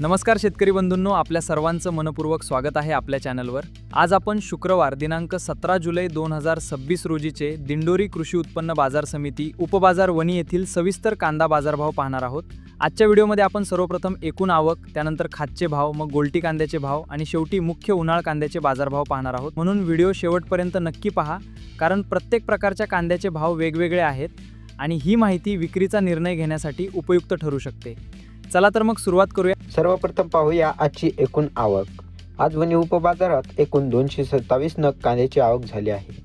नमस्कार शेतकरी बंधूंनो, आपल्या सर्वांचं मनपूर्वक स्वागत आहे आपल्या चॅनलवर। आज आपण शुक्रवार दिनांक 17 जुलै 2026 रोजीचे दिंडोरी कृषी उत्पन्न बाजार समिती उपबाजार वणी येथील सविस्तर कांदा बाजारभाव पाहणार आहोत। आजच्या व्हिडिओमध्ये आपण सर्वप्रथम एकूण आवक, त्यानंतर खाचचे भाव, मग गोल्टी कांद्याचे भाव आणि शेवटी मुख्य उन्हाळ कांद्याचे बाजारभाव पाहणार आहोत। म्हणून व्हिडिओ शेवटपर्यंत नक्की पहा, कारण प्रत्येक प्रकारच्या कांद्याचे भाव वेगवेगळे आहेत आणि ही माहिती विक्रीचा निर्णय घेण्यासाठी उपयुक्त ठरू शकते। चला तर मग सुरुवात करूया। सर्वप्रथम पाहूया आजची एकूण आवक। आज वणी उपबाजारात एकूण 227 नग कांद्याची आवक झाली आहे।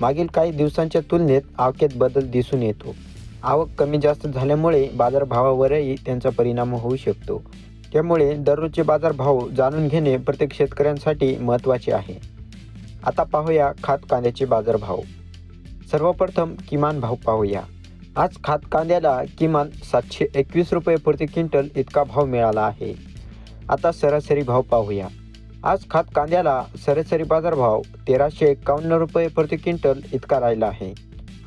मागील काही दिवसांच्या तुलनेत आवकेत बदल दिसून येतो। आवक कमी जास्त झाल्यामुळे बाजारभावावरही त्यांचा परिणाम होऊ शकतो। त्यामुळे दररोजचे बाजारभाव जाणून घेणे प्रत्येक शेतकऱ्यांसाठी महत्त्वाचे आहे। आता पाहूया खात कांद्याचे बाजारभाव। सर्वप्रथम किमान भाव पाहूया। आज खात कांद्याला किमान 721 रुपये प्रति क्विंटल इतका भाव मिळाला आहे। आता सरासरी भाव पाहूया। आज खात कांद्याला सरासरी बाजारभाव 1351 रुपये प्रति क्विंटल इतका राहिला आहे।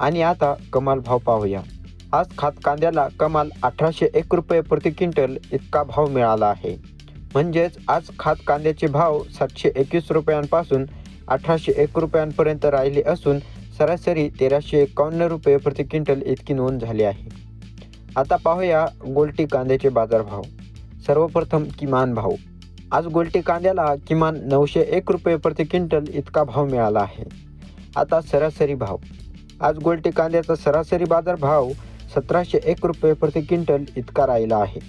आणि आता कमाल भाव पाहूया। आज खात कांद्याला कमाल 1801 रुपये प्रति क्विंटल इतका भाव मिळाला आहे। म्हणजेच आज खात कांद्याचे भाव 721 रुपयांपासून 1801 रुपयांपर्यंत राहिले असून सरासरी 1351 रुपये प्रति क्विंटल इतकी नोंद झाली आहे। आता पाहूया गोल्टी कांद्याचे बाजारभाव। सर्वप्रथम किमान भाव। आज गोल्टी कांद्याला किमान 901 रुपये प्रति क्विंटल इतका भाव मिळाला आहे। आता सरासरी भाव। आज गोल्टी कांद्याचा सरासरी बाजारभाव 1701 रुपये प्रति क्विंटल इतका राहिला आहे।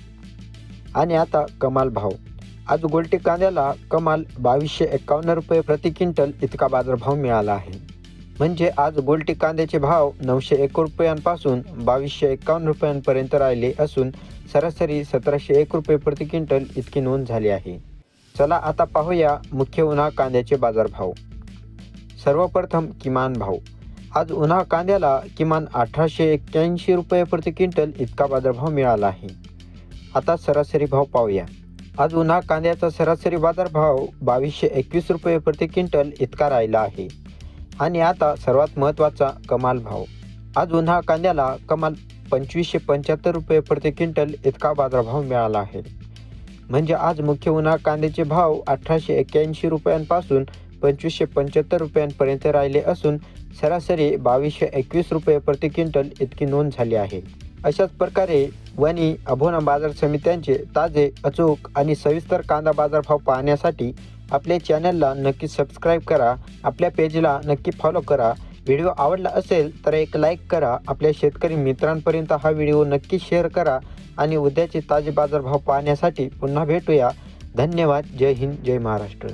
आणि आता कमाल भाव। आज गोल्टी कांद्याला कमाल 2251 रुपये प्रति क्विंटल इतका बाजारभाव मिळाला आहे। म्हणजे आज गोल्टी कांद्याचे भाव 901 रुपयांपासून 2251 रुपयांपर्यंत राहिले असून सरासरी 1701 रुपये प्रति क्विंटल इतकी नोंद झाली आहे। चला आता पाहूया मुख्य उन्हाळ कांद्याचे बाजारभाव। सर्वप्रथम किमान भाव। आज उन्हाळ कांद्याला किमान 1881 रुपये प्रति क्विंटल इतका बाजारभाव मिळाला आहे। आता सरासरी भाव पाहूया। आज उन्हाळ कांद्याचा सरासरी बाजारभाव 2221 रुपये प्रति क्विंटल इतका राहिला आहे। आणि आता सर्वात महत्त्वाचा कमाल भाव। आज उन्हाळ कांद्याला कमाल 2575 रुपये प्रति क्विंटल इतका बाजारभाव मिळाला आहे। म्हणजे आज मुख्य उन्हाळ कांद्याचे भाव 1881 रुपयांपासून 2575 रुपयांपर्यंत राहिले असून सरासरी 2221 रुपये प्रति क्विंटल इतकी नोंद झाली आहे। अशाच प्रकारे वणी अभोना बाजार समित्यांचे ताजे, अचूक आणि सविस्तर कांदा बाजारभाव पाहण्यासाठी आपल्या चॅनलला नक्की सबस्क्राईब करा। आपल्या पेजला नक्की फॉलो करा। व्हिडिओ आवडला असेल तर एक लाईक करा। आपल्या शेतकरी मित्रांपर्यंत हा व्हिडिओ नक्की शेअर करा आणि उद्याचे ताजे बाजारभाव पाहण्यासाठी पुन्हा भेटूया। धन्यवाद। जय हिंद, जय महाराष्ट्र।